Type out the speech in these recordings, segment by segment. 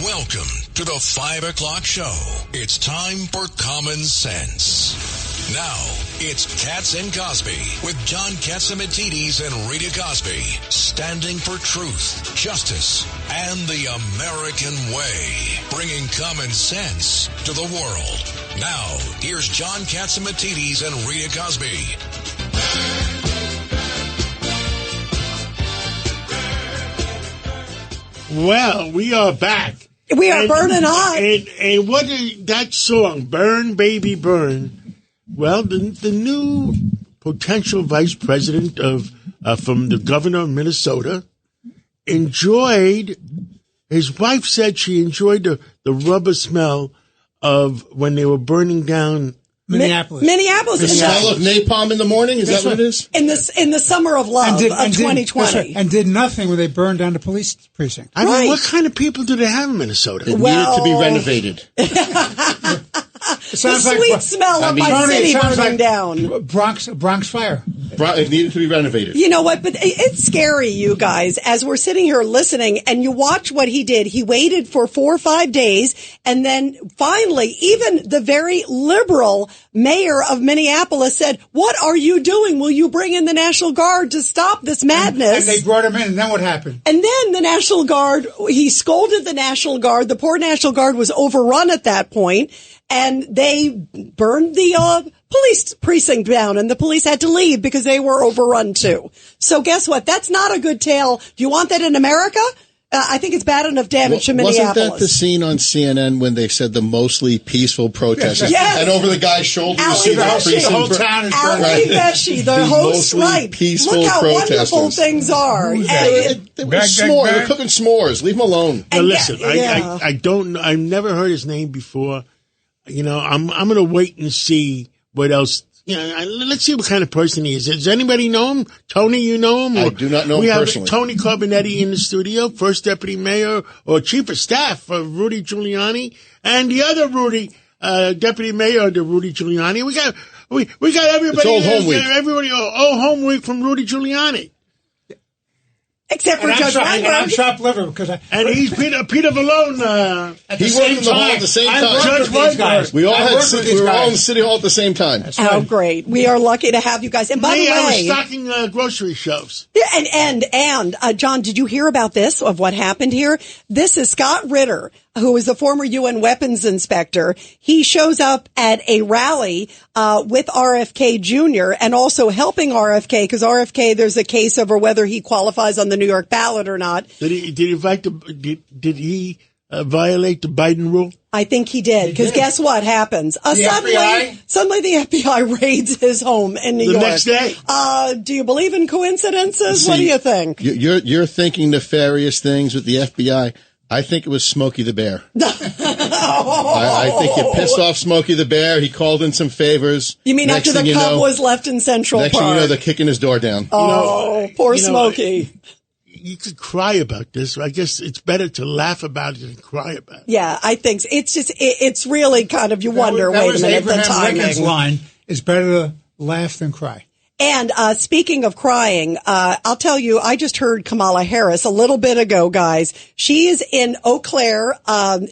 Welcome to the 5 o'clock show. It's time for Common Sense. Now, it's Katz and Cosby with John Katzimatidis and Rita Cosby, standing for truth, justice, and the American way, bringing common sense to the world. Now, here's John Katzimatidis and Rita Cosby. Well, we are back. We are burning hot. And what is that song, Burn, Baby, Burn? Well, the new potential vice president from the governor of Minnesota his wife said she enjoyed the rubber smell of when they were burning down Minneapolis. The smell of napalm in the morning? Is that what it is? In the summer of love of 2020. And did nothing when they burned down the police precinct. I mean, what kind of people do they have in Minnesota? It needed to be renovated. The sweet smell of my city burning down. Bronx fire. It needed to be renovated. You know what? But it's scary, you guys, as we're sitting here listening and you watch what he did. He waited for 4 or 5 days. And then finally, even the very liberal mayor of Minneapolis said, "What are you doing? Will you bring in the National Guard to stop this madness?" And they brought him in. And then what happened? And then the National Guard, he scolded the National Guard. The poor National Guard was overrun at that point. And they burned the police precinct down, and the police had to leave because they were overrun too. So guess what? That's not a good tale. Do you want that in America? I think it's bad enough damage to Minneapolis. Wasn't that the scene on CNN when they said the mostly peaceful protesters? Yes. And over the guy's shoulder, you see the precinct. The whole town is Ali burning. Veshi, the host, right? Peaceful Look how protesters. wonderful things are. They're cooking s'mores. Leave them alone. Now, listen, I've never heard his name before. You know, I'm going to wait and see what else. You know, let's see what kind of person he is. Does anybody know him? Tony, you know him? I do not know him personally. We have Tony Carbonetti in the studio, first deputy mayor or chief of staff of Rudy Giuliani, and the other Rudy, deputy mayor of the Rudy Giuliani. We got everybody. It's old home week. Everybody, old home week from Rudy Giuliani. Except for Judge Weinberg. I'm chopped liver because he's Peter Vallone. He worked in the hall at the same time. Judge Weinberg. We were all in City Hall at the same time. Oh, great. We are lucky to have you guys. And by the way, I was stocking grocery shelves. Yeah, and John, did you hear about this, of what happened here? This is Scott Ritter, who is the former UN weapons inspector. He shows up at a rally with RFK Jr. and also helping RFK, because RFK, there's a case over whether he qualifies on the New York ballot or not. Did he violate the Biden rule? I think he did, because guess what happens? Suddenly the FBI raids his home in New York. The next day? Do you believe in coincidences? See, what do you think? You're thinking nefarious things with the FBI. I think it was Smokey the Bear. I think you pissed off Smokey the Bear. He called in some favors. You mean after the cub was left in Central Park? Next thing you know, they're kicking his door down. Poor Smokey. You could cry about this. I guess it's better to laugh about it than cry about it. Yeah, I think so. It's just, it's really kind of, you wonder, wait a minute, the timing. Lincoln's line is better to laugh than cry. And speaking of crying, I'll tell you, I just heard Kamala Harris a little bit ago, guys. She is in Eau Claire,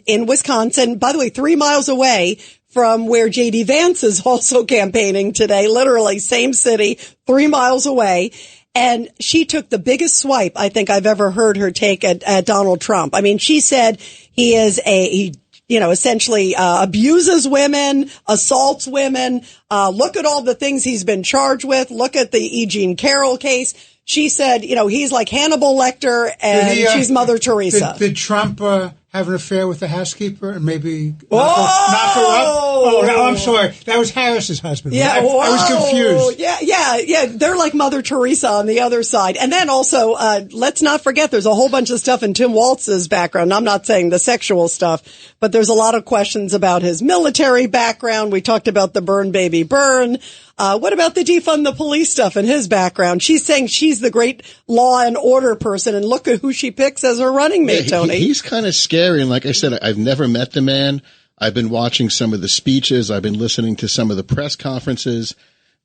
in Wisconsin, by the way, 3 miles away from where J.D. Vance is also campaigning today, literally same city, 3 miles away. And she took the biggest swipe I think I've ever heard her take at Donald Trump. I mean, she said he essentially abuses women, assaults women. Look at all the things he's been charged with. Look at the E. Jean Carroll case. She said, he's like Hannibal Lecter and she's Mother Teresa. Did Trump have an affair with the housekeeper and maybe knock her up? Oh, I'm sorry. That was Harris's husband. Yeah, I was confused. Yeah. They're like Mother Teresa on the other side. And then also, let's not forget, there's a whole bunch of stuff in Tim Walz's background. I'm not saying the sexual stuff, but there's a lot of questions about his military background. We talked about the burn baby burn. What about the defund the police stuff in his background? She's saying she's the great law and order person, and look at who she picks as her running mate, Tony. He's kind of scary. And like I said, I've never met the man. I've been watching some of the speeches. I've been listening to some of the press conferences.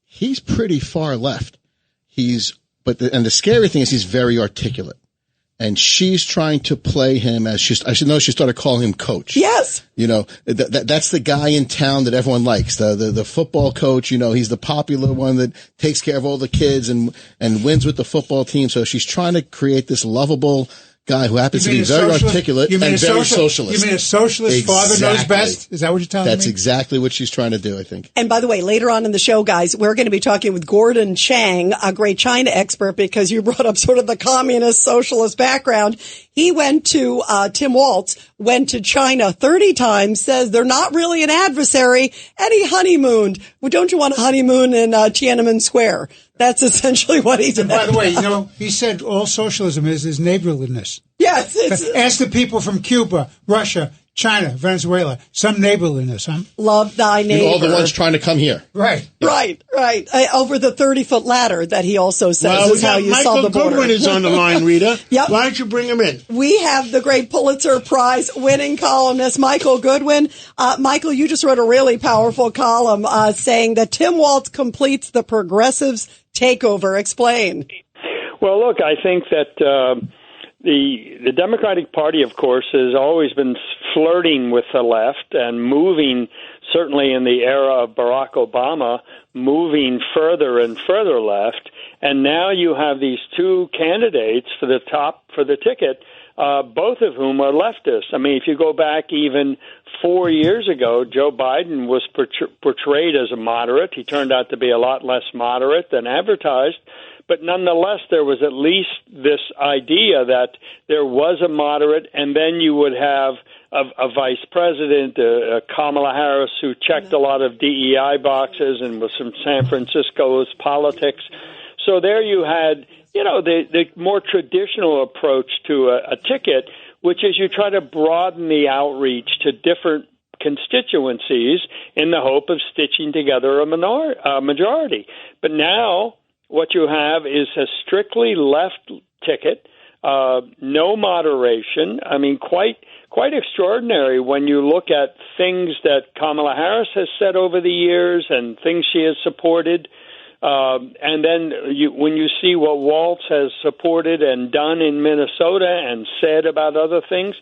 He's pretty far left. And the scary thing is he's very articulate. and she's trying to play him as I should know she started calling him coach. Yes. You know, that's the guy in town that everyone likes. The football coach, you know, he's the popular one that takes care of all the kids and wins with the football team. So she's trying to create this lovable guy who happens to be very articulate and very socialist. You mean a socialist father knows best? Is that what you're telling me? That's exactly what she's trying to do, I think. And by the way, later on in the show, guys, we're going to be talking with Gordon Chang, a great China expert, because you brought up sort of the communist socialist background. He went to, Tim Waltz went to China 30 times, says they're not really an adversary, and he honeymooned. Well, don't you want a honeymoon in Tiananmen Square? That's essentially what he did. And by the way, you know, he said all socialism is neighborliness. Yes. Ask the people from Cuba, Russia, China, Venezuela, some neighborliness, huh? Love thy neighbor. All the ones trying to come here. Right. Right. Over the 30-foot ladder that he also says is how you solve the border. Michael Goodwin is on the line, Rita. Yep. Why don't you bring him in? We have the great Pulitzer Prize winning columnist, Michael Goodwin. Michael, you just wrote a really powerful column saying that Tim Waltz completes the progressives' takeover. Explain. Well, look, I think that the Democratic Party, of course, has always been flirting with the left and moving, certainly in the era of Barack Obama, moving further and further left. And now you have these two candidates for the ticket, both of whom are leftists. I mean, if you go back even 4 years ago, Joe Biden was portrayed as a moderate. He turned out to be a lot less moderate than advertised. But nonetheless, there was at least this idea that there was a moderate, and then you would have a vice president, Kamala Harris, who checked a lot of DEI boxes and was from San Francisco's politics. So there you had, you know, the more traditional approach to a ticket, which is you try to broaden the outreach to different constituencies in the hope of stitching together a majority. But now what you have is a strictly left ticket, no moderation. I mean, quite extraordinary when you look at things that Kamala Harris has said over the years and things she has supported. And then when you see what Waltz has supported and done in Minnesota and said about other things,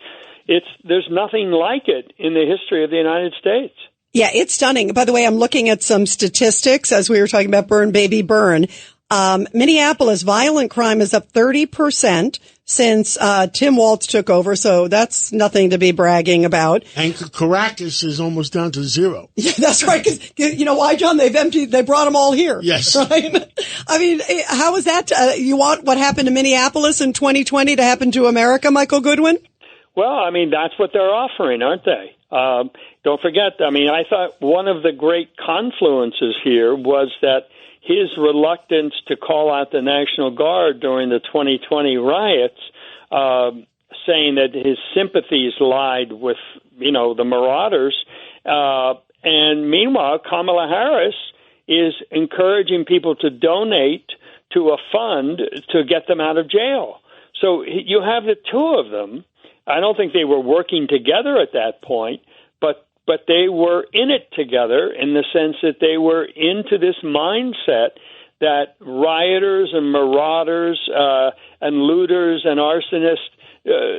there's nothing like it in the history of the United States. Yeah, it's stunning. By the way, I'm looking at some statistics as we were talking about burn, baby, burn. Minneapolis violent crime is up 30% since Tim Waltz took over, so that's nothing to be bragging about. And Caracas is almost down to zero. Yeah, that's right. Because you know why, John? They brought them all here. Yes. Right? I mean, how is that? You want what happened to Minneapolis in 2020 to happen to America, Michael Goodwin? Well, I mean, that's what they're offering, aren't they? Don't forget, I mean, I thought one of the great confluences here was that his reluctance to call out the National Guard during the 2020 riots, saying that his sympathies lied with, you know, the marauders. And meanwhile, Kamala Harris is encouraging people to donate to a fund to get them out of jail. So you have the two of them. I don't think they were working together at that point, but they were in it together in the sense that they were into this mindset that rioters and marauders and looters and arsonists,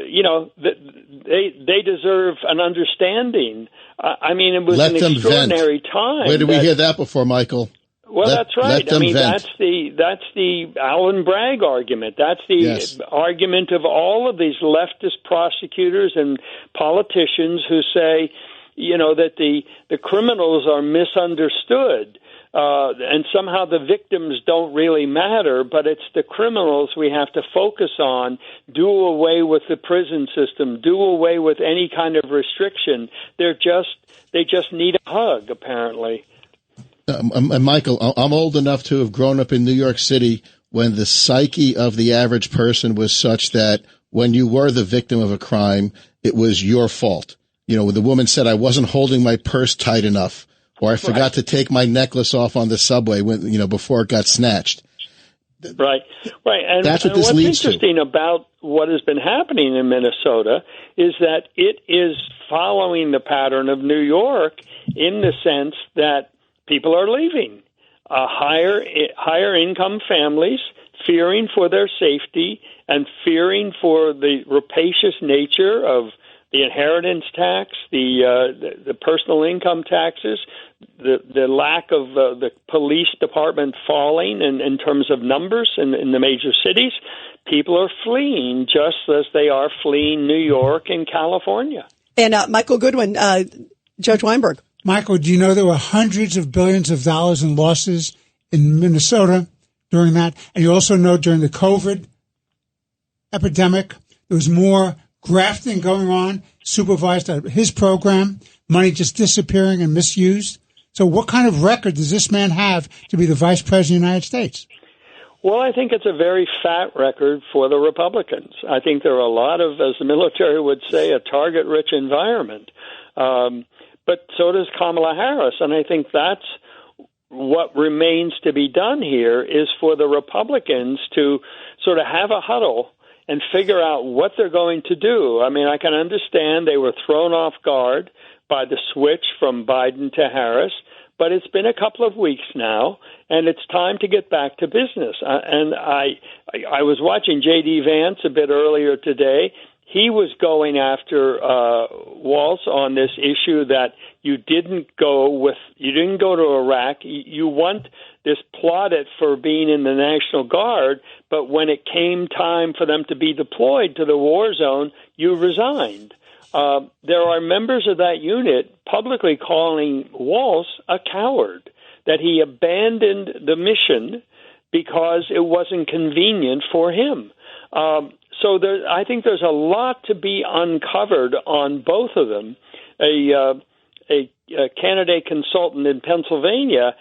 you know, they deserve an understanding. I mean, it was an extraordinary time. Where did we hear that before, Michael? Well, that's right. I mean, that's the Alvin Bragg argument. That's the argument of all of these leftist prosecutors and politicians who say, you know, that the criminals are misunderstood and somehow the victims don't really matter, but it's the criminals we have to focus on, do away with the prison system, do away with any kind of restriction. They just need a hug, apparently. And Michael, I'm old enough to have grown up in New York City when the psyche of the average person was such that when you were the victim of a crime, it was your fault. You know, the woman said, I wasn't holding my purse tight enough, or I forgot to take my necklace off on the subway when, you know, before it got snatched. Right. And that's what this what's leads interesting to. about what has been happening in Minnesota is that it is following the pattern of New York in the sense that people are leaving. Higher income families fearing for their safety and fearing for the rapacious nature of the inheritance tax, the personal income taxes, the lack of the police department falling in terms of numbers in the major cities. People are fleeing just as they are fleeing New York and California. And Michael Goodwin, Judge Weinberg. Michael, do you know there were hundreds of billions of dollars in losses in Minnesota during that? And you also know during the COVID epidemic, there was more grafting going on, supervised at his program, money just disappearing and misused. So what kind of record does this man have to be the vice president of the United States? Well, I think it's a very fat record for the Republicans. I think there are a lot of, as the military would say, a target-rich environment. But so does Kamala Harris, and I think that's what remains to be done here is for the Republicans to sort of have a huddle and figure out what they're going to do. I mean, I can understand they were thrown off guard by the switch from Biden to Harris, but it's been a couple of weeks now, and it's time to get back to business. And I was watching J.D. Vance a bit earlier today. He was going after Walz on this issue that you didn't go to Iraq. You want this plaudit for being in the National Guard, but when it came time for them to be deployed to the war zone, you resigned. There are members of that unit publicly calling Walz a coward, that he abandoned the mission because it wasn't convenient for him. So I think there's a lot to be uncovered on both of them. A candidate consultant in Pennsylvania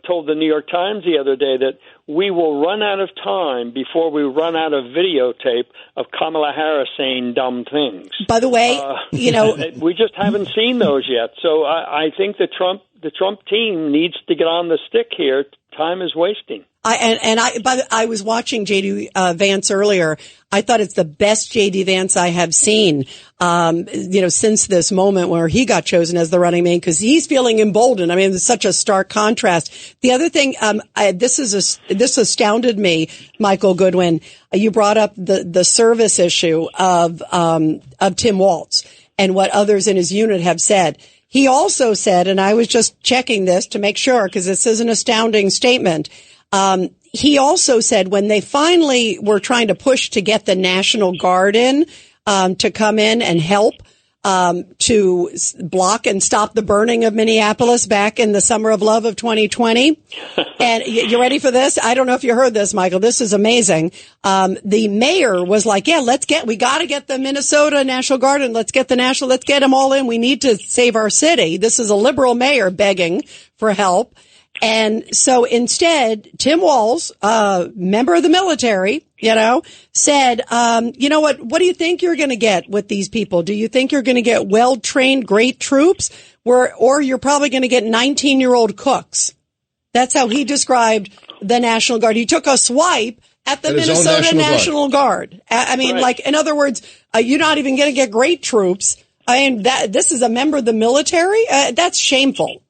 told the New York Times the other day that we will run out of time before we run out of videotape of Kamala Harris saying dumb things. By the way, we just haven't seen those yet. So I think the Trump team needs to get on the stick here. Time is wasting. I was watching J.D. Vance earlier. I thought it's the best J.D. Vance I have seen, since this moment where he got chosen as the running mate, because he's feeling emboldened. I mean, it's such a stark contrast. The other thing, this astounded me, Michael Goodwin. You brought up the service issue of Tim Walz and what others in his unit have said. He also said, and I was just checking this to make sure, because this is an astounding statement. He also said when they finally were trying to push to get the National Guard in, to come in and help, to block and stop the burning of Minneapolis back in the summer of love of 2020. And you ready for this? I don't know if you heard this, Michael. This is amazing. The mayor was like, yeah, we got to get the Minnesota National Guard and let's get them all in. We need to save our city. This is a liberal mayor begging for help. And so instead, Tim Walz, member of the military, said, what do you think you're going to get with these people? Do you think you're going to get well-trained, great troops, or you're probably going to get 19-year-old cooks? That's how he described the National Guard. He took a swipe at the Minnesota National Guard. I mean, right. In other words, you're not even going to get great troops. I mean, this is a member of the military? That's shameful.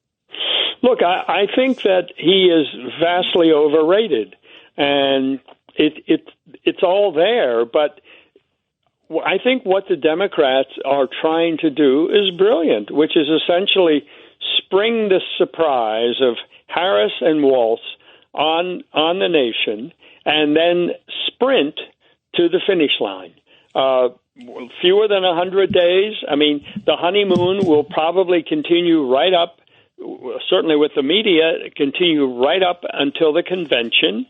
Look, I think that he is vastly overrated, and it's all there. But I think what the Democrats are trying to do is brilliant, which is essentially spring the surprise of Harris and Walz on the nation, and then sprint to the finish line. Fewer than 100 days. I mean, the honeymoon will probably continue right up. Certainly with the media, continue right up until the convention,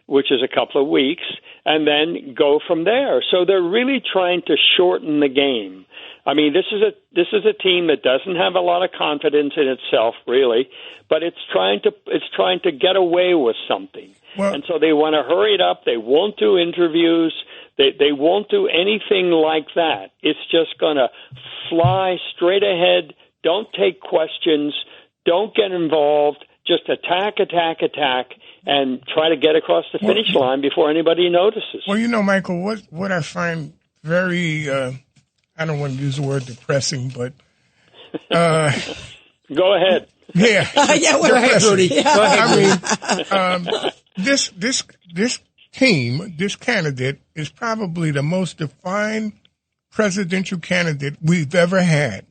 which is a couple of weeks, and then go from there. So they're really trying to shorten the game. I mean, this is a team that doesn't have a lot of confidence in itself, really, but it's trying to get away with something. Well, and so they want to hurry it up. They won't do interviews. They won't do anything like that. It's just going to fly straight ahead. Don't take questions. Don't get involved. Just attack, and try to get across the finish line before anybody notices. Well, Michael, what I find very, I don't want to use the word depressing, but... Go ahead. Yeah. Yeah, we're ahead, Rudy. I mean, this team, this candidate, is probably the most defined presidential candidate we've ever had,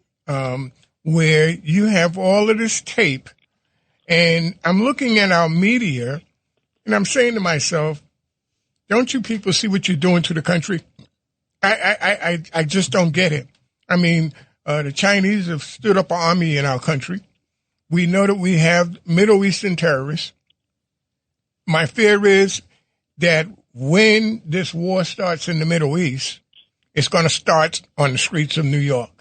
where you have all of this tape, and I'm looking at our media, and I'm saying to myself, don't you people see what you're doing to the country? I just don't get it. I mean, the Chinese have stood up an army in our country. We know that we have Middle Eastern terrorists. My fear is that when this war starts in the Middle East, it's going to start on the streets of New York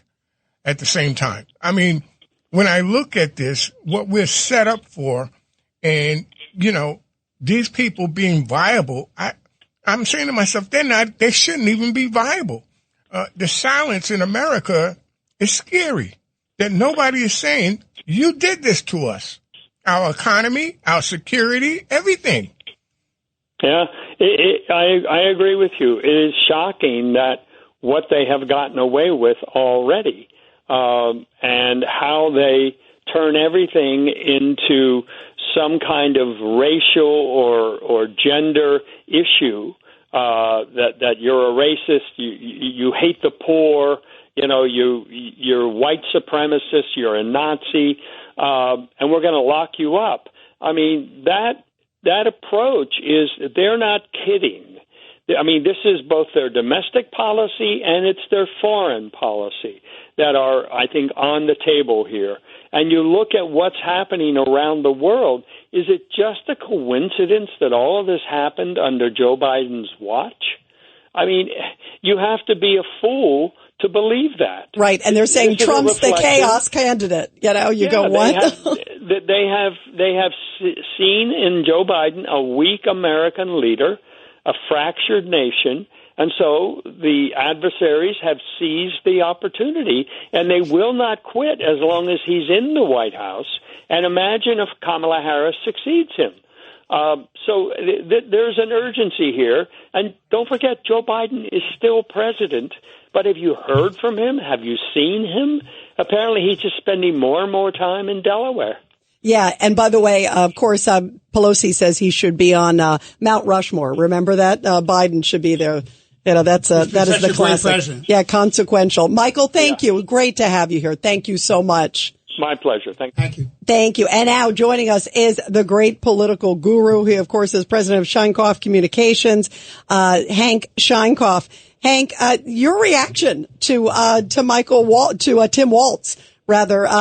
at the same time. I mean, when I look at this, what we're set up for, and, you know, these people being viable, I'm saying to myself, they shouldn't even be viable. The silence in America is scary, that nobody is saying, you did this to us, our economy, our security, everything. Yeah, I agree with you. It is shocking that what they have gotten away with already, and how they turn everything into some kind of racial or gender issue, that you're a racist, you hate the poor, you know, you're white supremacist, you're a Nazi, and we're going to lock you up. I mean, that approach is, they're not kidding. I mean, this is both their domestic policy and it's their foreign policy that are, I think, on the table here. And you look at what's happening around the world. Is it just a coincidence that all of this happened under Joe Biden's watch? I mean, you have to be a fool to believe that. Right, and they're saying Trump's the chaos candidate. You know, you go, what? They have seen in Joe Biden a weak American leader, a fractured nation, and so the adversaries have seized the opportunity, and they will not quit as long as he's in the White House. And imagine if Kamala Harris succeeds him. So there's an urgency here. And don't forget, Joe Biden is still president. But have you heard from him? Have you seen him? Apparently, he's just spending more and more time in Delaware. Yeah, and by the way, of course, Pelosi says he should be on Mount Rushmore. Remember that? Biden should be there. You know, that is the classic. Yeah, consequential. Michael, thank you. Great to have you here. Thank you so much. My pleasure. Thank you. Thank you. And now joining us is the great political guru. He, of course, is president of Scheinkoff Communications, Hank Scheinkoff. Hank, your reaction to Tim Walz,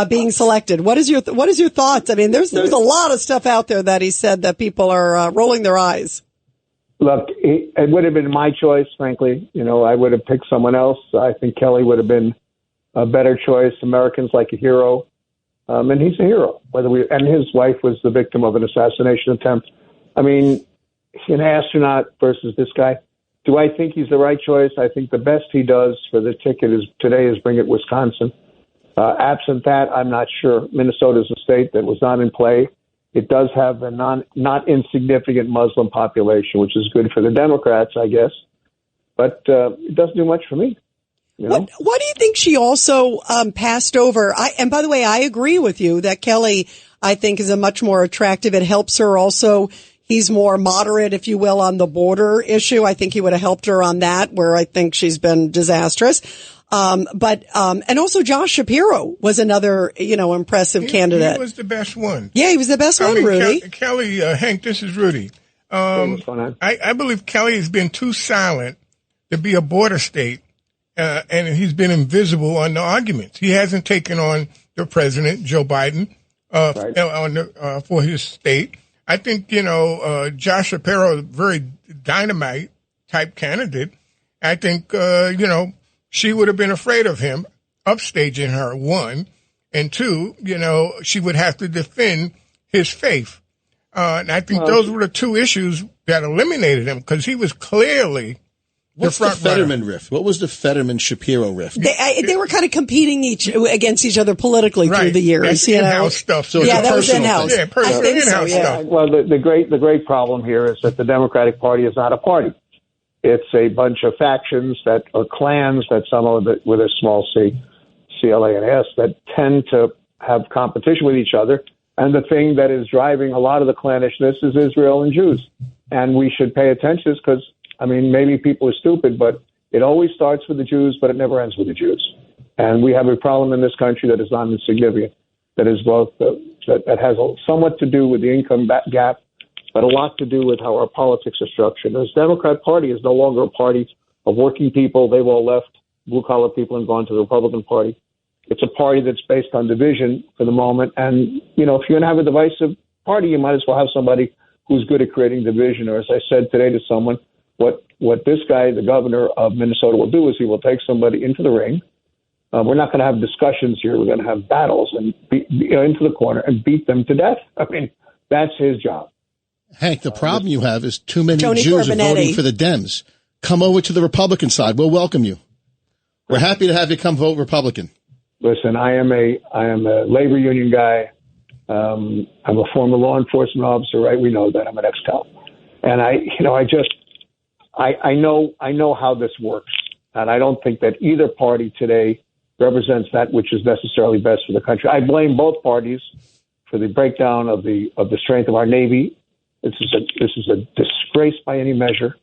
being selected. What is your thoughts? I mean, there's a lot of stuff out there that he said that people are rolling their eyes. Look, it would have been my choice, frankly. You know, I would have picked someone else. I think Kelly would have been a better choice. Americans like a hero, and he's a hero. And his wife was the victim of an assassination attempt. I mean, an astronaut versus this guy. Do I think he's the right choice? I think the best he does for the ticket today is bring it Wisconsin. Absent that, I'm not sure. Minnesota is a state that was not in play. It does have a not insignificant Muslim population, which is good for the Democrats, I guess. But it doesn't do much for me. You know? What do you think she also passed over? And by the way, I agree with you that Kelly, I think, is a much more attractive. It helps her also. He's more moderate, if you will, on the border issue. I think he would have helped her on that, where I think she's been disastrous. And also Josh Shapiro was another, impressive candidate. He was the best one. Yeah, he was the best one, Rudy. Kelly, Hank, this is Rudy. I believe Kelly has been too silent to be a border state, and he's been invisible on the arguments. He hasn't taken on the president, Joe Biden, for his state. I think, Josh Shapiro, very dynamite type candidate. I think, she would have been afraid of him upstaging her, one. And two, she would have to defend his faith. And I think those were the two issues that eliminated him, because he was clearly What's the Fetterman rift? What was the Fetterman-Shapiro rift? They were kind of competing against each other politically through the years. That's in-house stuff. So that was in-house. Yeah, personal in-house stuff. Well, the great problem here is that the Democratic Party is not a party. It's a bunch of factions that are clans that some of it with a small c, C-L-A-N-S, that tend to have competition with each other. And the thing that is driving a lot of the clannishness is Israel and Jews. and we should pay attention because, I mean, maybe people are stupid, but it always starts with the Jews, but it never ends with the Jews. And we have a problem in this country that is not insignificant, that is both that has somewhat to do with the income gap, but a lot to do with how our politics are structured. This Democrat Party is no longer a party of working people. They've all left, blue-collar people, and gone to the Republican Party. It's a party that's based on division for the moment. And, you know, if you're going to have a divisive party, you might as well have somebody who's good at creating division. Or as I said today to someone, what this guy, the governor of Minnesota, will do is he will take somebody into the ring. We're not going to have discussions here. We're going to have battles and into the corner and beat them to death. I mean, that's his job. Hank, the problem you have is too many Tony Jews Corbinetti are voting for the Dems. Come over to the Republican side. We'll welcome you. We're happy to have you come vote Republican. Listen, I am a labor union guy. I'm a former law enforcement officer, right? We know that. I'm an ex-cop. And I know how this works. And I don't think that either party today represents that which is necessarily best for the country. I blame both parties for the breakdown of the strength of our Navy. This is a disgrace by any measure.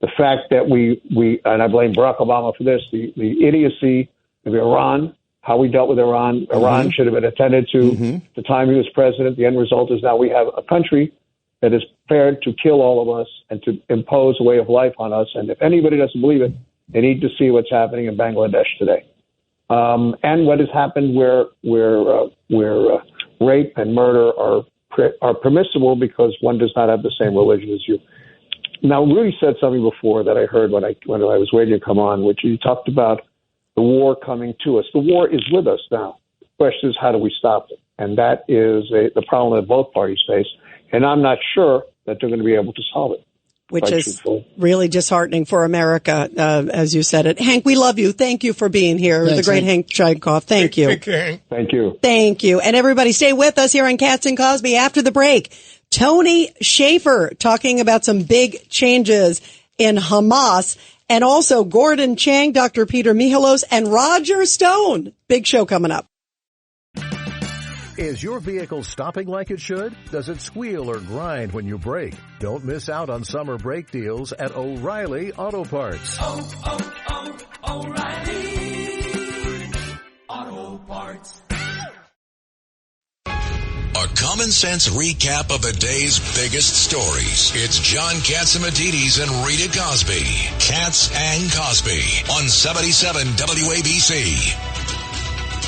The fact that we and I blame Barack Obama for this, the idiocy of Iran, how we dealt with Iran. Iran should have been attended to the time he was president. The end result is now we have a country that is prepared to kill all of us and to impose a way of life on us. And if anybody doesn't believe it, they need to see what's happening in Bangladesh today. And what has happened where rape and murder are permissible because one does not have the same religion as you. Now, Rudy said something before that I heard when I was waiting to come on, which he talked about the war coming to us. The war is with us now. The question is, how do we stop it? And that is the problem that both parties face. And I'm not sure that they're going to be able to solve it. Which is really disheartening for America, as you said it. Hank, we love you. Thank you for being here. Thanks, the great Hank Chaikoff. Thank you. Thank you. Thank you. And everybody stay with us here on Katz and Cosby after the break. Tony Schaefer talking about some big changes in Hamas, and also Gordon Chang, Dr. Peter Mihalos, and Roger Stone. Big show coming up. Is your vehicle stopping like it should? Does it squeal or grind when you brake? Don't miss out on summer brake deals at O'Reilly Auto Parts. O'Reilly Auto Parts. A common sense recap of the day's biggest stories. It's John Catsimatidis and Rita Cosby. Katz and Cosby on 77 WABC.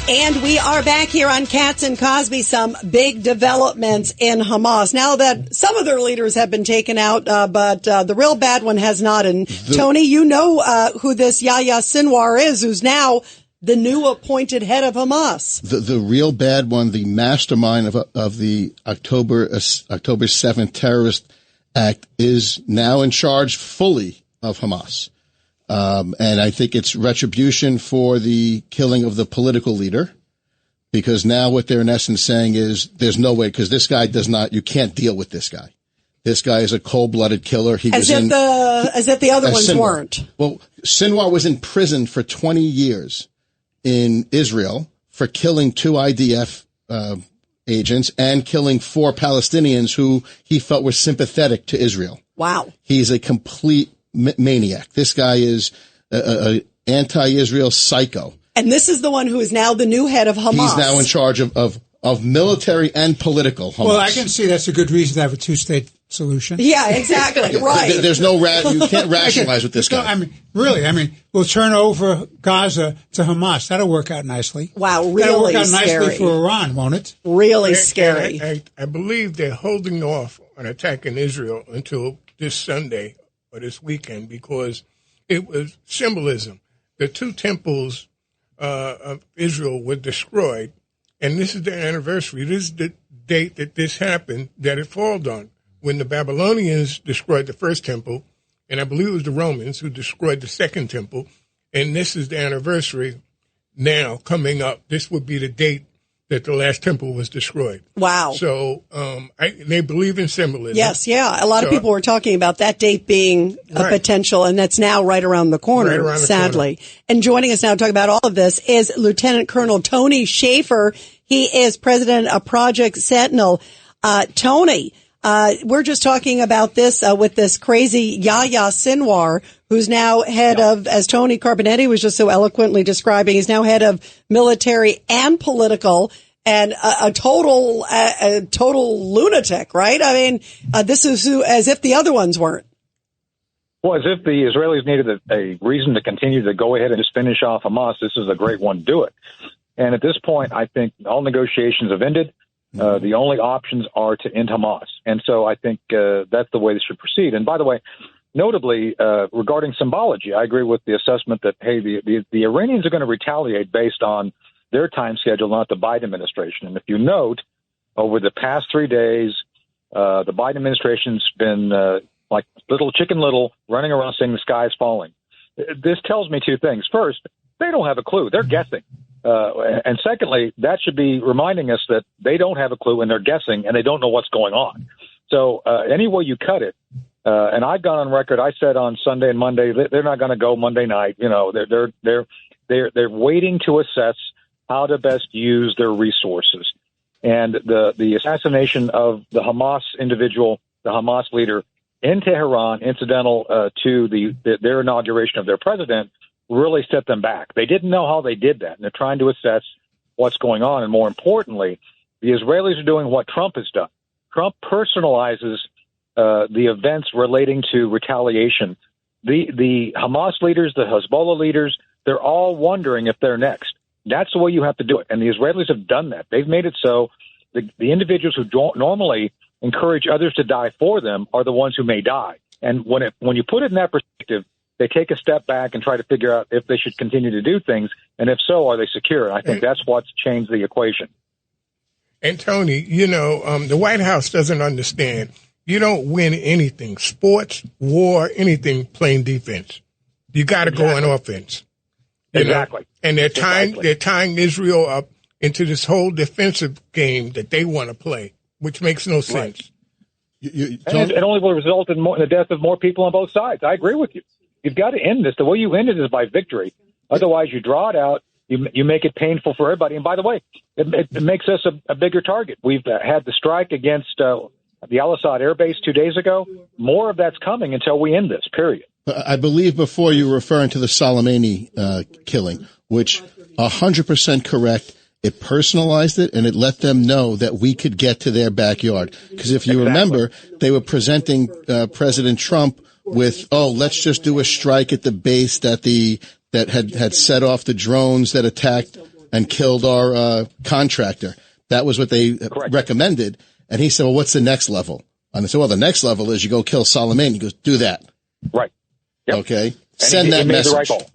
And we are back here on Katz and Cosby. Some big developments in Hamas. Now that some of their leaders have been taken out, but the real bad one has not. And Tony, you know who this Yahya Sinwar is, who's now the new appointed head of Hamas. The real bad one, the mastermind of the October 7th terrorist act, is now in charge fully of Hamas. And I think it's retribution for the killing of the political leader, because now what they're in essence saying is there's no way, because this guy you can't deal with this guy. This guy is a cold-blooded killer. As if the other ones Sinwar weren't. Well, Sinwar was in prison for 20 years in Israel for killing 2 IDF agents and killing 4 Palestinians who he felt were sympathetic to Israel. Wow. He's a complete maniac. This guy is a anti-Israel psycho. And this is the one who is now the new head of Hamas. He's now in charge of military and political Hamas. Well, I can see that's a good reason to have a 2-state solution. Yeah, exactly. Right. There's you can't rationalize with this guy. We'll turn over Gaza to Hamas. That'll work out nicely. Wow, really That'll work out scary. nicely for Iran, won't it? Really scary. I believe they're holding off on attacking Israel until this Sunday or this weekend because it was symbolism. The 2 temples of Israel were destroyed, and this is the anniversary. This is the date that this happened, that it falled on, when the Babylonians destroyed the first temple, and I believe it was the Romans who destroyed the second temple, and this is the anniversary now coming up. This would be the date that the last temple was destroyed. Wow. So they believe in symbolism. Yes, yeah. A lot of people were talking about that date being a potential, and that's now right around the corner, sadly. And joining us now to talk about all of this is Lieutenant Colonel Tony Schaefer. He is president of Project Sentinel. Tony, We're just talking about this with this crazy Yahya Sinwar, who's now head of, as Tony Carbonetti was just so eloquently describing, he's now head of military and political, and a total lunatic, right? I mean, this is as if the other ones weren't. Well, as if the Israelis needed a reason to continue to go ahead and just finish off Hamas, this is a great one to do it. And at this point, I think all negotiations have ended. The only options are to end Hamas. And so I think that's the way this should proceed. And by the way, notably, regarding symbology, I agree with the assessment that, hey, the Iranians are going to retaliate based on their time schedule, not the Biden administration. And if you note, over the past 3 days, the Biden administration's been like little Chicken Little running around saying the sky is falling. This tells me two things. First, they don't have a clue. They're guessing. And secondly, that should be reminding us that they don't have a clue and they're guessing and they don't know what's going on. So any way you cut it, and I've gone on record, I said on Sunday and Monday, they're not going to go Monday night. You know, they're waiting to assess how to best use their resources. And the assassination of the Hamas individual, the Hamas leader in Tehran, incidental to their inauguration of their president, really set them back. They didn't know how they did that, and they're trying to assess what's going on. And more importantly, the Israelis are doing what Trump has done. Trump personalizes the events relating to retaliation. The Hamas leaders, the Hezbollah leaders, they're all wondering if they're next. That's the way you have to do it. And the Israelis have done that. They've made it so the individuals who don't normally encourage others to die for them are the ones who may die. And when you put it in that perspective, they take a step back and try to figure out if they should continue to do things. And if so, are they secure? I think that's what's changed the equation. And Tony, the White House doesn't understand. You don't win anything, sports, war, anything, playing defense. You got to go on offense. Exactly. And they're tying Israel up into this whole defensive game that they want to play, which makes no sense. Right. And it only will result in the death of more people on both sides. I agree with you. You've got to end this. The way you end it is by victory. Otherwise, you draw it out. You make it painful for everybody. And by the way, it makes us a bigger target. We've had the strike against the Al-Assad air base 2 days ago. More of that's coming until we end this, period. I believe before you were referring to the Soleimani killing, which 100% correct. It personalized it, and it let them know that we could get to their backyard. Because if you remember, they were presenting President Trump with, let's just do a strike at the base that had set off the drones that attacked and killed our contractor. That was what they recommended. And he said, well, what's the next level? And I said, well, the next level is you go kill Soleimani. He goes, do that. Right. Yep. Okay. Send that message. The right call.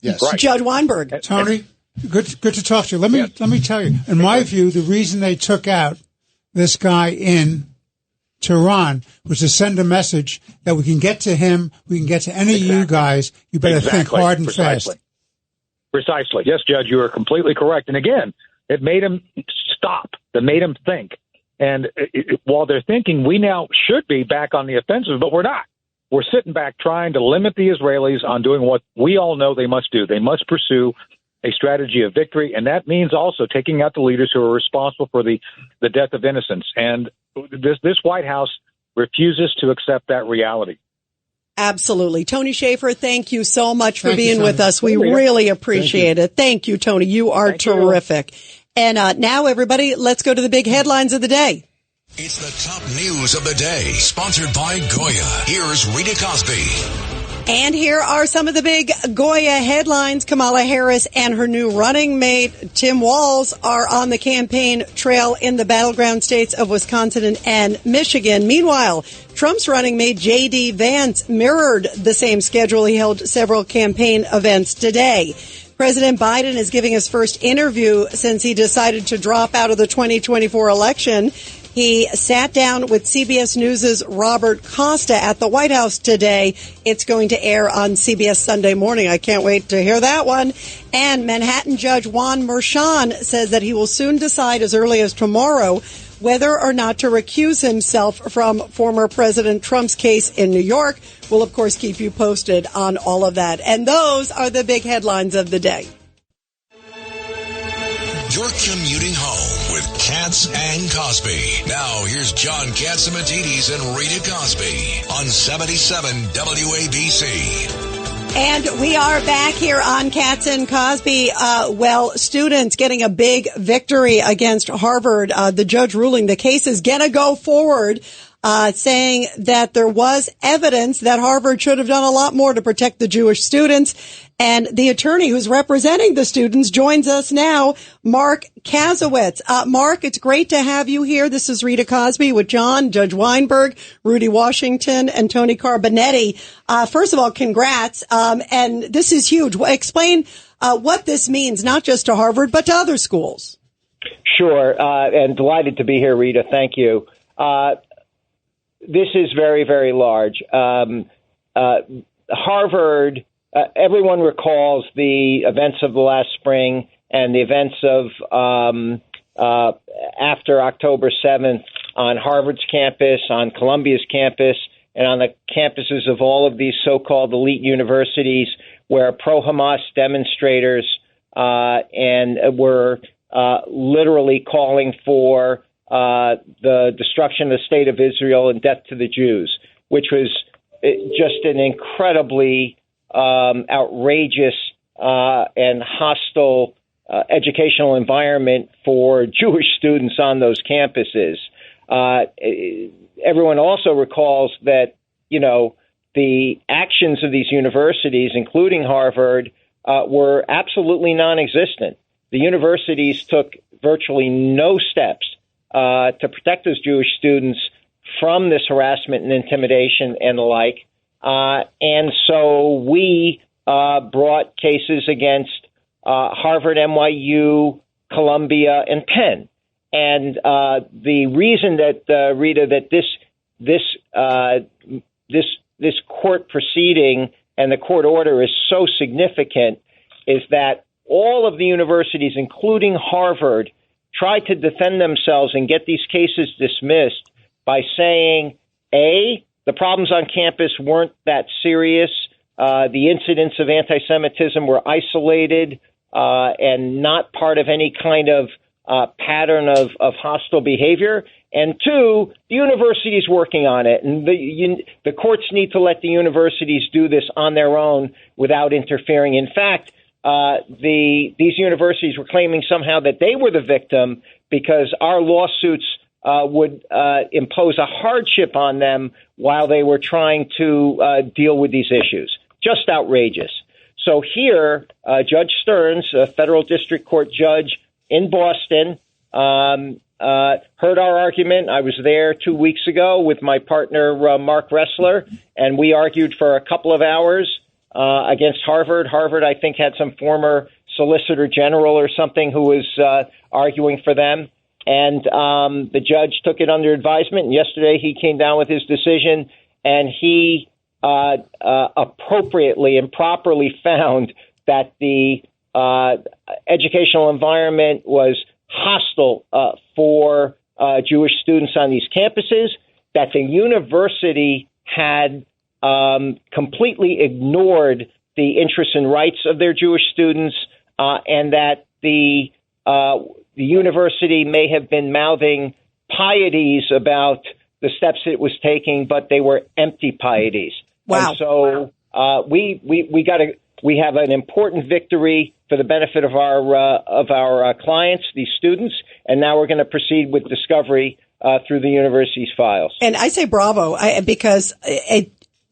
Yes. Right. Judge Weinberg. Tony, good to talk to you. Let me tell you, in my view, the reason they took out this guy in Tehran was to send a message that we can get to him, we can get to any of you guys. You better think hard and fast. Precisely. Yes, Judge, you are completely correct. And again, it made him stop. It made him think. And while they're thinking, we now should be back on the offensive, but we're not. We're sitting back trying to limit the Israelis on doing what we all know they must do. They must pursue a strategy of victory, and that means also taking out the leaders who are responsible for the death of innocents. And this White House refuses to accept that reality. Absolutely. Tony Schaefer, thank you so much for being with us. We really appreciate it. Thank you, Tony. You are terrific. And now, everybody, let's go to the big headlines of the day. It's the top news of the day, sponsored by Goya. Here's Rita Cosby. And here are some of the big Goya headlines. Kamala Harris and her new running mate, Tim Walz, are on the campaign trail in the battleground states of Wisconsin and Michigan. Meanwhile, Trump's running mate, J.D. Vance, mirrored the same schedule. He held several campaign events today. President Biden is giving his first interview since he decided to drop out of the 2024 election. He sat down with CBS News' Robert Costa at the White House today. It's going to air on CBS Sunday morning. I can't wait to hear that one. And Manhattan Judge Juan Merchan says that he will soon decide as early as tomorrow whether or not to recuse himself from former President Trump's case in New York. We'll, of course, keep you posted on all of that. And those are the big headlines of the day. You're commuting home with Katz and Cosby. Now, here's John Katzimatidis and Rita Cosby on 77 WABC. And we are back here on Katz and Cosby. Students getting a big victory against Harvard. The judge ruling the case is going to go forward, saying that there was evidence that Harvard should have done a lot more to protect the Jewish students. And the attorney who's representing the students joins us now, Mark Kazowitz. Mark, it's great to have you here. This is Rita Cosby with John, Judge Weinberg, Rudy Washington, and Tony Carbonetti. First of all, congrats. And this is huge. Explain what this means, not just to Harvard, but to other schools. Sure. And delighted to be here, Rita. Thank you. This is very, very large. Harvard, everyone recalls the events of the last spring and the events of after October 7th on Harvard's campus, on Columbia's campus, and on the campuses of all of these so-called elite universities where pro-Hamas demonstrators were literally calling for the destruction of the state of Israel and death to the Jews, which was just an incredibly outrageous and hostile educational environment for Jewish students on those campuses. Everyone also recalls that, the actions of these universities, including Harvard, were absolutely non-existent. The universities took virtually no steps to protect those Jewish students from this harassment and intimidation and the like. And so we brought cases against Harvard, NYU, Columbia, and Penn. And the reason that Rita, that this court proceeding and the court order is so significant is that all of the universities, including Harvard, tried to defend themselves and get these cases dismissed by saying, A, the problems on campus weren't that serious. The incidents of anti-Semitism were isolated and not part of any kind of pattern of hostile behavior. And two, the university's working on it. And the courts need to let the universities do this on their own without interfering. In fact, these universities were claiming somehow that they were the victim because our lawsuits would impose a hardship on them while they were trying to deal with these issues. Just outrageous. So here, Judge Stearns, a federal district court judge in Boston, heard our argument. I was there 2 weeks ago with my partner, Mark Ressler, and we argued for a couple of hours against Harvard. Harvard, I think, had some former solicitor general or something who was arguing for them. And the judge took it under advisement. And yesterday he came down with his decision, and he appropriately and properly found that the educational environment was hostile for Jewish students on these campuses, that the university had completely ignored the interests and rights of their Jewish students, and that the university may have been mouthing pieties about the steps it was taking, but they were empty pieties. Wow. And so we have an important victory for the benefit of our clients, these students, and now we're going to proceed with discovery through the university's files. And I say bravo because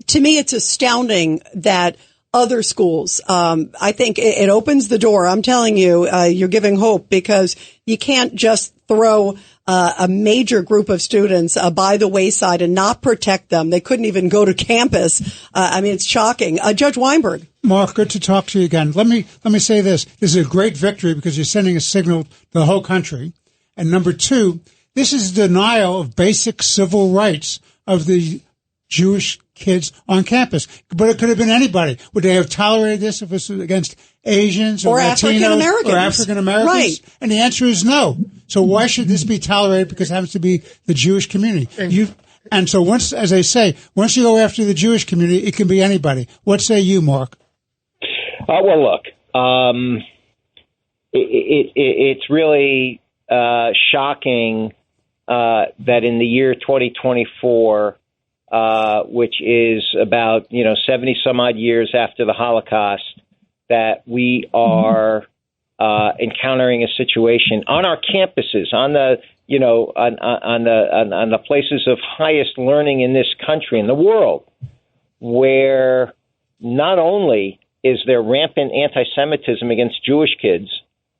to me it's astounding that other schools, I think it opens the door. I'm telling you, you're giving hope because you can't just throw a major group of students by the wayside and not protect them. They couldn't even go to campus. It's shocking. Judge Weinberg. Mark, good to talk to you again. Let me say this. This is a great victory because you're sending a signal to the whole country. And number two, this is denial of basic civil rights of the Jewish kids on campus. But it could have been anybody. Would they have tolerated this if it was against Asians or Latinos or African Americans? Right. And the answer is no. So why should this be tolerated because it happens to be the Jewish community? And so once, as I say, once you go after the Jewish community, it can be anybody. What say you, Mark? Well, look, it's really shocking that in the year 2024, which is about 70 some odd years after the Holocaust, that we are encountering a situation on our campuses, on the on the places of highest learning in this country, in the world, where not only is there rampant anti-Semitism against Jewish kids,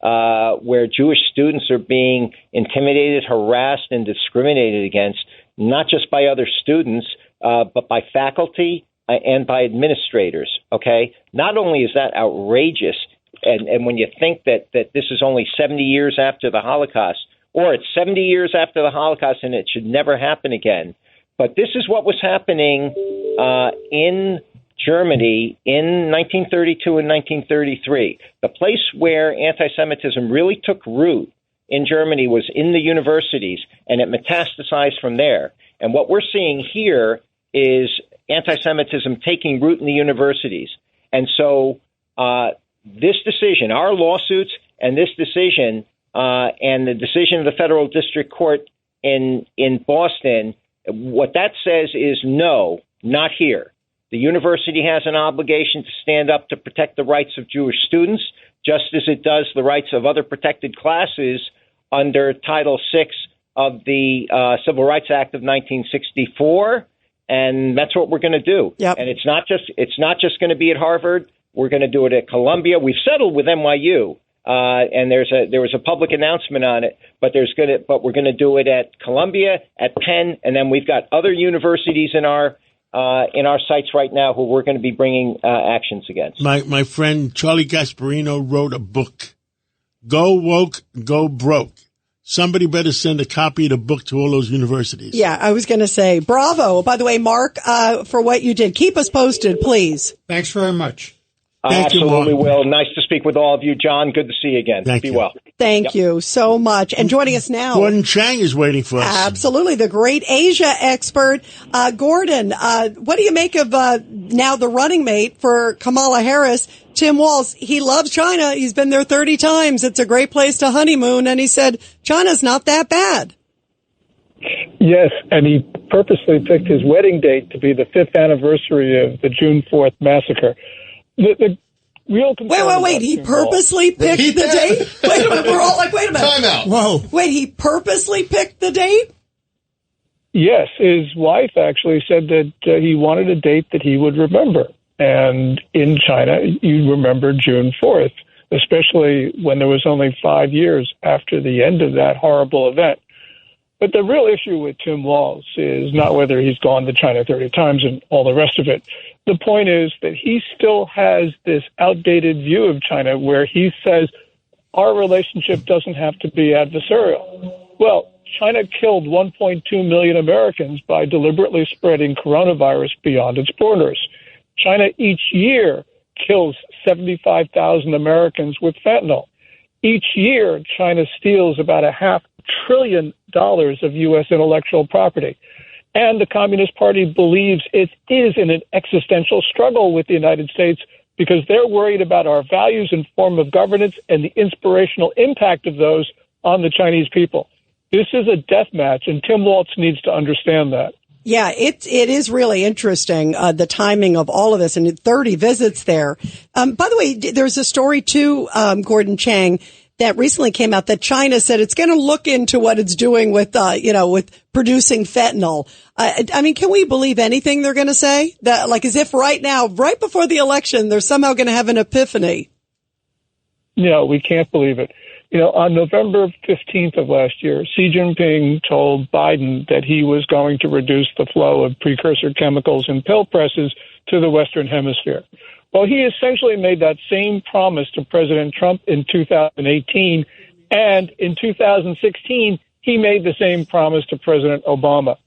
where Jewish students are being intimidated, harassed, and discriminated against, not just by other students, but by faculty and by administrators. Okay, not only is that outrageous, and when you think that this is only 70 years after the Holocaust, or it's 70 years after the Holocaust and it should never happen again, but this is what was happening in Germany in 1932 and 1933. The place where anti-Semitism really took root in Germany was in the universities, and it metastasized from there. And what we're seeing here is anti-Semitism taking root in the universities. And so this decision, our lawsuits and this decision, and the decision of the federal district court in Boston, what that says is no, not here. The university has an obligation to stand up to protect the rights of Jewish students, just as it does the rights of other protected classes under Title VI of the Civil Rights Act of 1964. And that's what we're going to do. Yep. And it's not just going to be at Harvard. We're going to do it at Columbia. We've settled with NYU, and there was a public announcement on it. But we're going to do it at Columbia, at Penn, and then we've got other universities in our sites right now who we're going to be bringing actions against. My friend Charlie Gasparino wrote a book, Go Woke, Go Broke. Somebody better send a copy of the book to all those universities. Yeah, I was going to say, bravo. By the way, Mark, for what you did. Keep us posted, please. Thanks very much. Absolutely will. Nice to speak with all of you. John, good to see you again. Thank Be you. well. Thank you so much. And joining us now. Gordon Chang is waiting for us. Absolutely. The great Asia expert. Gordon, what do you make of now the running mate for Kamala Harris, Tim Walz? He loves China. He's been there 30 times. It's a great place to honeymoon. And he said, China's not that bad. Yes, and he purposely picked his wedding date to be the 5th anniversary of the June 4th massacre. The real concern. Wait. He purposely picked the date? Wait a minute. We're all like, wait a minute. Time out. Whoa. Wait, he purposely picked the date? Yes, his wife actually said that he wanted a date that he would remember. And in China, you remember June 4th, especially when there was only 5 years after the end of that horrible event. But the real issue with Tim Walz is not whether he's gone to China 30 times and all the rest of it. The point is that he still has this outdated view of China where he says our relationship doesn't have to be adversarial. Well, China killed 1.2 million Americans by deliberately spreading coronavirus beyond its borders. China each year kills 75,000 Americans with fentanyl. Each year, China steals about $500 billion of U.S. intellectual property. And the Communist Party believes it is in an existential struggle with the United States because they're worried about our values and form of governance and the inspirational impact of those on the Chinese people. This is a death match, and Tim Walz needs to understand that. Yeah, it is really interesting, the timing of all of this, and 30 visits there. By the way, there's a story too, Gordon Chang, that recently came out that China said it's going to look into what it's doing with, with producing fentanyl. I mean, can we believe anything they're going to say? That, like, as if right now, right before the election, they're somehow going to have an epiphany. No, we can't believe it. On November 15th of last year, Xi Jinping told Biden that he was going to reduce the flow of precursor chemicals in pill presses to the Western Hemisphere. Well, he essentially made that same promise to President Trump in 2018, and in 2016, he made the same promise to President Obama.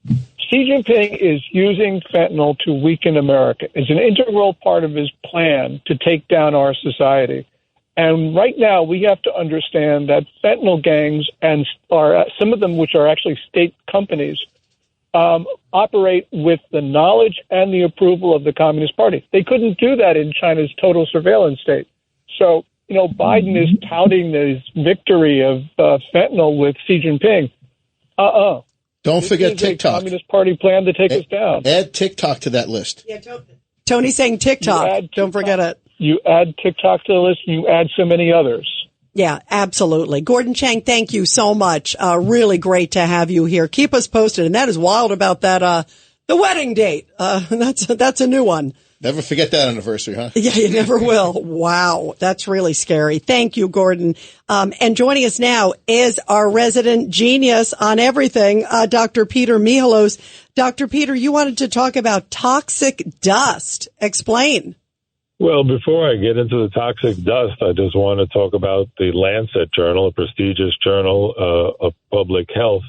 Xi Jinping is using fentanyl to weaken America. It's an integral part of his plan to take down our society. And right now, we have to understand that fentanyl gangs, and some of them which are actually state companies, operate with the knowledge and the approval of the Communist Party. They couldn't do that in China's total surveillance state. So Biden is touting his victory of fentanyl with Xi Jinping. Don't forget TikTok. Communist Party plan to take us down. Add TikTok to that list. Yeah, Tony's saying TikTok. Don't forget it. You add TikTok to the list, you add so many others. Yeah, absolutely. Gordon Chang, thank you so much. Really great to have you here. Keep us posted. And that is wild about that, the wedding date. That's a new one. Never forget that anniversary, huh? Yeah, you never will. Wow. That's really scary. Thank you, Gordon. And joining us now is our resident genius on everything, Dr. Peter Mihalos. Dr. Peter, you wanted to talk about toxic dust. Explain. Well, before I get into the toxic dust, I just want to talk about the Lancet journal, a prestigious journal of public health,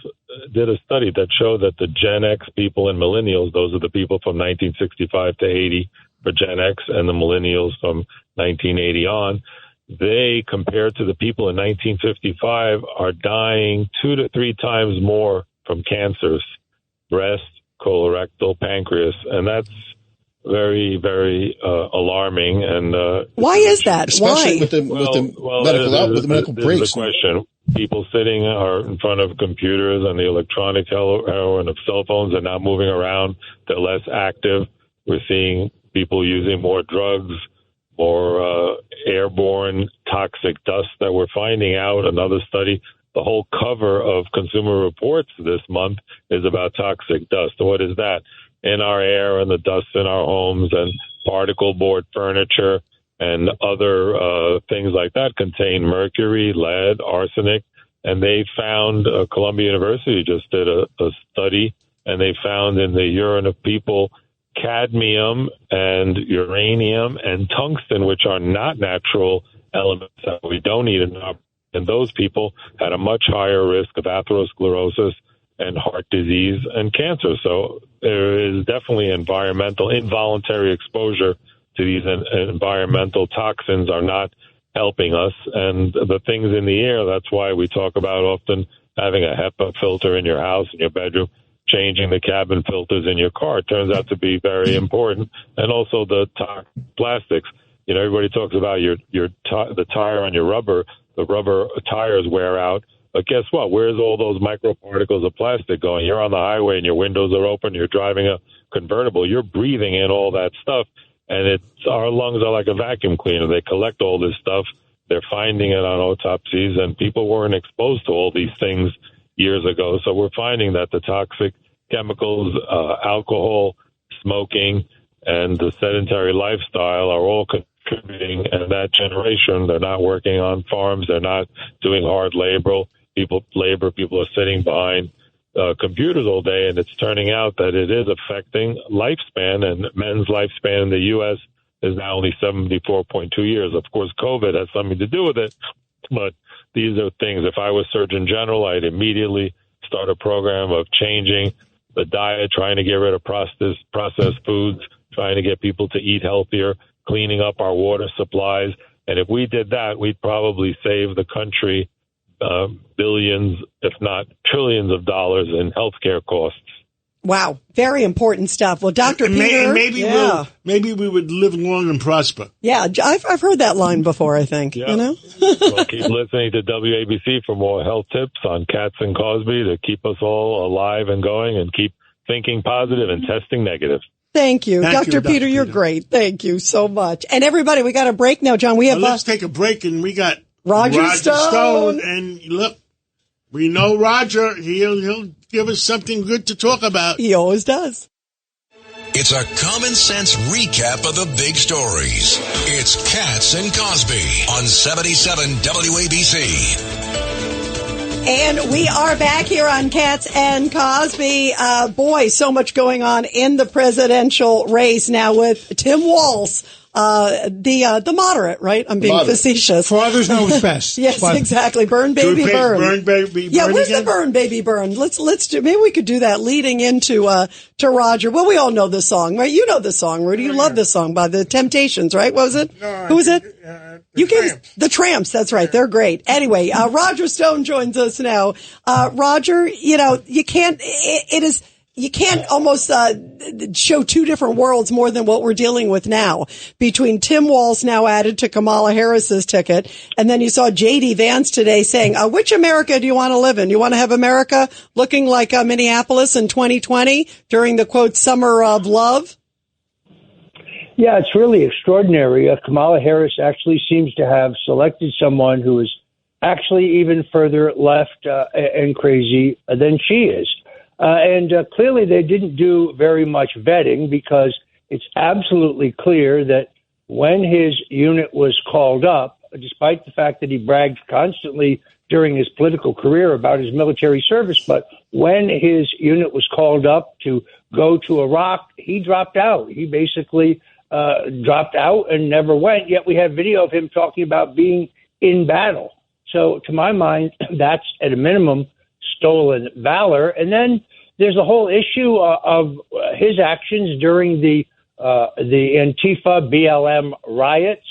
did a study that showed that the Gen X people and millennials, those are the people from 1965 to 80 for Gen X, and the millennials from 1980 on, they, compared to the people in 1955, are dying 2 to 3 times more from cancers, breast, colorectal, pancreas, and that's very, very alarming. And why is that? Especially why? with the medical breaks. This is the question. People sitting are in front of computers and the electronic heroine of cell phones are now moving around. They're less active. We're seeing people using more drugs, more airborne toxic dust that we're finding out. Another study, the whole cover of Consumer Reports this month is about toxic dust. So what is that? In our air and the dust in our homes and particle board furniture and other things like that contain mercury, lead, arsenic. And they found, Columbia University just did a study, and they found in the urine of people cadmium and uranium and tungsten, which are not natural elements that we don't need enough. And those people had a much higher risk of atherosclerosis and heart disease and cancer. So there is definitely involuntary exposure to these environmental toxins are not helping us. And the things in the air, that's why we talk about often having a HEPA filter in your house, in your bedroom, changing the cabin filters in your car. It turns out to be very important. And also the plastics. Everybody talks about the tire on your rubber. The rubber tires wear out. But guess what? Where's all those microparticles of plastic going? You're on the highway and your windows are open. You're driving a convertible. You're breathing in all that stuff. And our lungs are like a vacuum cleaner. They collect all this stuff. They're finding it on autopsies, and people weren't exposed to all these things years ago. So we're finding that the toxic chemicals, alcohol, smoking, and the sedentary lifestyle are all contributing. And that generation, they're not working on farms. They're not doing hard labor. People are sitting behind computers all day, and it's turning out that it is affecting lifespan, and men's lifespan in the U.S. is now only 74.2 years. Of course, COVID has something to do with it, but these are things. If I was Surgeon General, I'd immediately start a program of changing the diet, trying to get rid of processed foods, trying to get people to eat healthier, cleaning up our water supplies. And if we did that, we'd probably save the country billions, if not trillions of dollars in healthcare costs. Wow. Very important stuff. Well, Dr. Peter. Maybe we would live long and prosper. Yeah. I've heard that line before, I think. Yeah. Well, keep listening to WABC for more health tips on Katz and Cosby to keep us all alive and going, and keep thinking positive and testing negative. Thank you. Dr. Peter, you're great. Thank you so much. And everybody, we got a break now, John. Let's take a break, and we got Roger Stone. And look, we know Roger. He'll give us something good to talk about. He always does. It's a common sense recap of the big stories. It's Katz and Cosby on 77 WABC. And we are back here on Katz and Cosby. Boy, so much going on in the presidential race now with Tim Walz. The moderate, right? I'm being facetious. Fathers know what's best. Yes, exactly. Burn, baby, burn. Burn, baby, burn. Yeah, where's again? the burn, baby, burn? Let's do, maybe we could do that leading into, to Roger. Well, we all know this song, right? You know this song, Rudy. You love this song by the Temptations, right? What was it? Who was it? The Tramps. That's right. They're great. Anyway, Roger Stone joins us now. Roger, you can't, it is you can't almost show two different worlds more than what we're dealing with now, between Tim Walz now added to Kamala Harris's ticket. And then you saw J.D. Vance today saying, which America do you want to live in? You want to have America looking like Minneapolis in 2020 during the, quote, summer of love? Yeah, it's really extraordinary. Kamala Harris actually seems to have selected someone who is actually even further left and crazy than she is. And clearly they didn't do very much vetting, because it's absolutely clear that when his unit was called up, despite the fact that he bragged constantly during his political career about his military service, but when his unit was called up to go to Iraq, he dropped out. He basically dropped out and never went, yet we have video of him talking about being in battle. So to my mind, that's at a minimum stolen valor. And then there's the whole issue of his actions during the Antifa BLM riots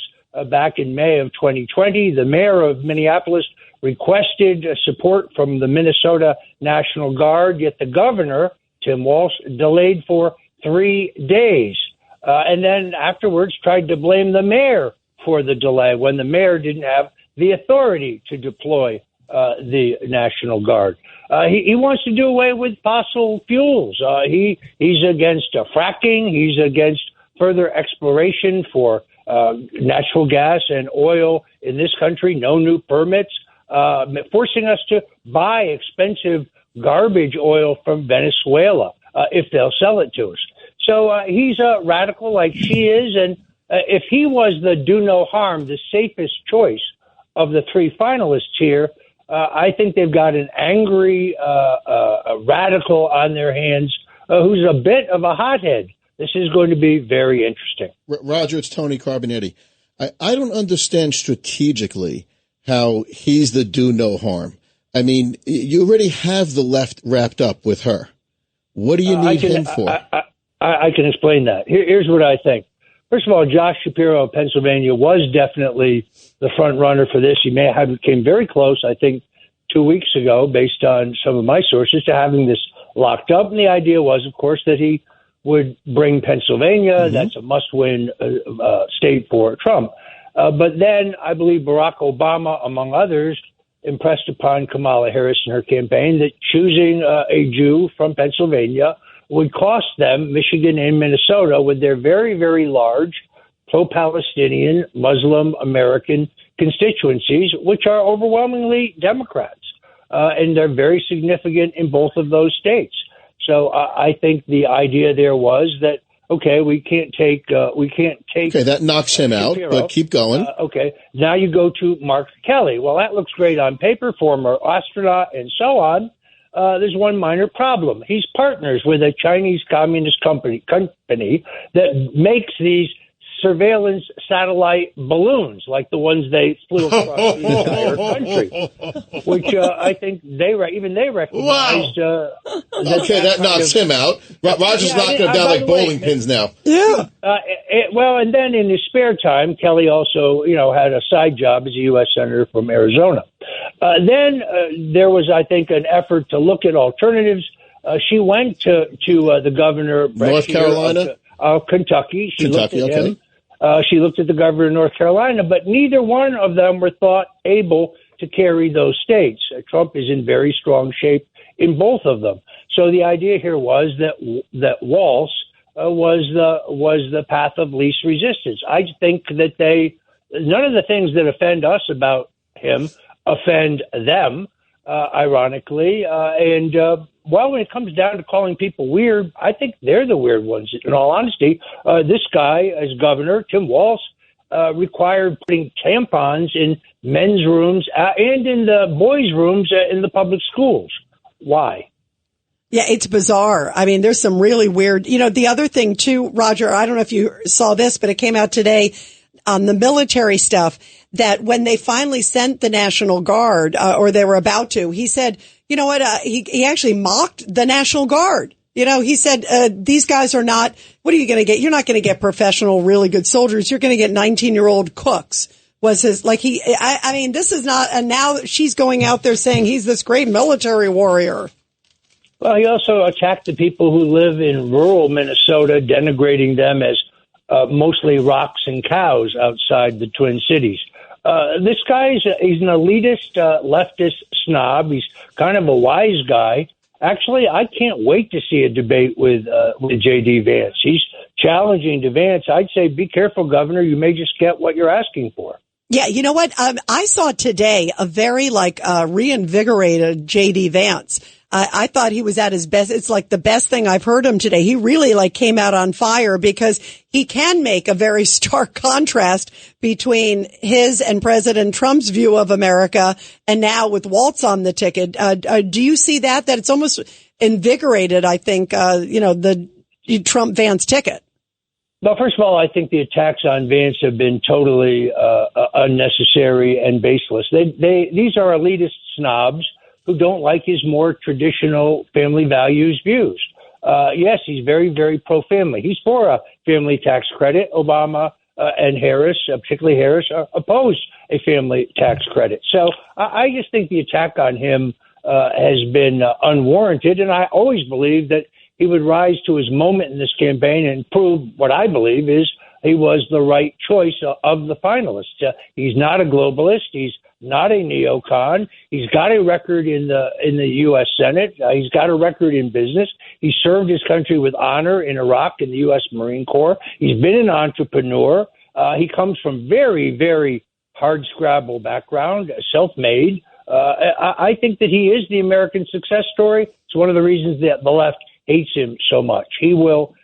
back in May of 2020. The mayor of Minneapolis requested support from the Minnesota National Guard, yet the governor, Tim Walz, delayed for 3 days. And then afterwards tried to blame the mayor for the delay, when the mayor didn't have the authority to deploy the National Guard. He wants to do away with fossil fuels. He's against fracking. He's against further exploration for natural gas and oil in this country. No new permits, forcing us to buy expensive garbage oil from Venezuela if they'll sell it to us. So he's a radical like she is. And if he was the do no harm, the safest choice of the three finalists here, I think they've got an angry radical on their hands who's a bit of a hothead. This is going to be very interesting. Roger, it's Tony Carbonetti. I don't understand strategically how he's the do no harm. I mean, you already have the left wrapped up with her. What do you need him for? I can explain that. Here's what I think. First of all, Josh Shapiro of Pennsylvania was definitely the front runner for this. He came very close, I think, 2 weeks ago, based on some of my sources, to having this locked up. And the idea was, of course, that he would bring Pennsylvania. Mm-hmm. That's a must-win state for Trump. But then I believe Barack Obama, among others, impressed upon Kamala Harris in her campaign that choosing a Jew from Pennsylvania would cost them Michigan and Minnesota, with their very, very large pro-Palestinian Muslim American constituencies, which are overwhelmingly Democrats. And they're very significant in both of those states. So I think the idea there was that, okay, we can't take. Okay, that knocks him out, but keep going. Okay, now you go to Mark Kelly. Well, that looks great on paper, former astronaut and so on. There's one minor problem. He's partners with a Chinese communist company that makes these surveillance satellite balloons, like the ones they flew across the entire country, which I think they recognized. Wow. Okay, that knocks him out. Roger's knocking him down like bowling pins now. Yeah. Well, and then in his spare time, Kelly also, had a side job as a U.S. Senator from Arizona. Then there was, I think, an effort to look at alternatives. She went to the governor North Carolina of Kentucky. She looked at okay. him. She looked at the governor of North Carolina, but neither one of them were thought able to carry those states. Trump is in very strong shape in both of them. So the idea here was that Walz was the path of least resistance. I think that none of the things that offend us about him offend them, ironically. When it comes down to calling people weird, I think they're the weird ones. In all honesty, this guy, as governor, Tim Walz, required putting tampons in men's rooms and in the boys' rooms in the public schools. Why? Yeah, it's bizarre. I mean, there's some really weird, the other thing too, Roger, I don't know if you saw this, but it came out today on the military stuff, that when they finally sent the National Guard, or they were about to, he said, you know what, he actually mocked the National Guard. He said, these guys are not, what are you going to get? You're not going to get professional, really good soldiers. You're going to get 19-year-old cooks. I mean, this is not, and now she's going out there saying he's this great military warrior. Well, he also attacked the people who live in rural Minnesota, denigrating them as mostly rocks and cows outside the Twin Cities. This guy he's an elitist, leftist snob. He's kind of a wise guy. Actually, I can't wait to see a debate with J.D. Vance. He's challenging to Vance. I'd say, be careful, Governor. You may just get what you're asking for. Yeah, you know what? I saw today a very reinvigorated J.D. Vance. I thought he was at his best. It's like the best thing I've heard him today. He really came out on fire because he can make a very stark contrast between his and President Trump's view of America and now with Waltz on the ticket. Do you see that it's almost invigorated, I think, the Trump Vance ticket? Well, first of all, I think the attacks on Vance have been totally unnecessary and baseless. These are elitist snobs who don't like his more traditional family values views. Yes, he's very, very pro-family. He's for a family tax credit. Obama and Harris, particularly Harris, opposed a family tax credit. So I just think the attack on him has been unwarranted, and I always believed that he would rise to his moment in this campaign and prove what I believe is he was the right choice of the finalists. He's not a globalist. He's not a neocon. He's got a record in the U.S. Senate. He's got a record in business. He served his country with honor in Iraq in the U.S. Marine Corps. He's been an entrepreneur. He comes from very, very hard-scrabble background, self-made. I think that he is the American success story. It's one of the reasons that the left hates him so much. He will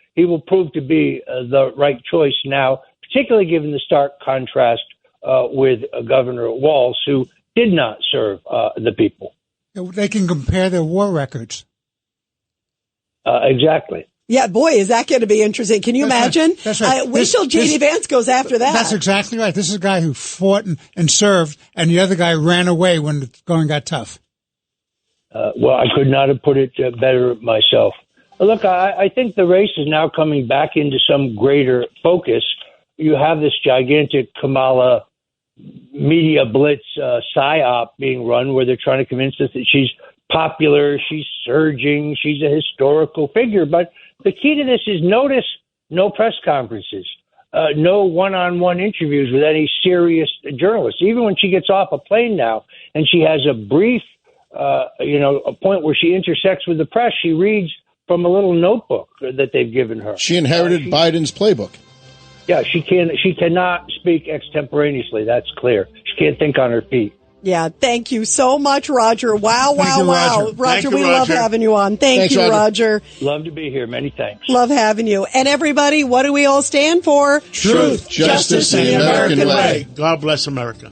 prove to be the right choice now, particularly given the stark contrast with Governor Walz, who did not serve the people. They can compare their war records. Exactly. Yeah, boy, is that going to be interesting. Can you imagine? Right. That's right. Wait till J.D. Vance goes after that. That's exactly right. This is a guy who fought and served, and the other guy ran away when the going got tough. Well, I could not have put it better myself. Look, I think the race is now coming back into some greater focus. You have this gigantic Kamala media blitz psyop being run where they're trying to convince us that she's popular, she's surging, she's a historical figure. But the key to this is notice no press conferences, no one-on-one interviews with any serious journalists. Even when she gets off a plane now and she has a brief, a point where she intersects with the press, she reads from a little notebook that they've given her. She inherited Biden's playbook. Yeah, she cannot speak extemporaneously. That's clear. She can't think on her feet. Yeah, thank you so much, Roger. Wow. Roger, we love having you on. Thanks, Roger. Love to be here. Many thanks. Love having you. And everybody, what do we all stand for? Truth, justice, and the American way. God bless America.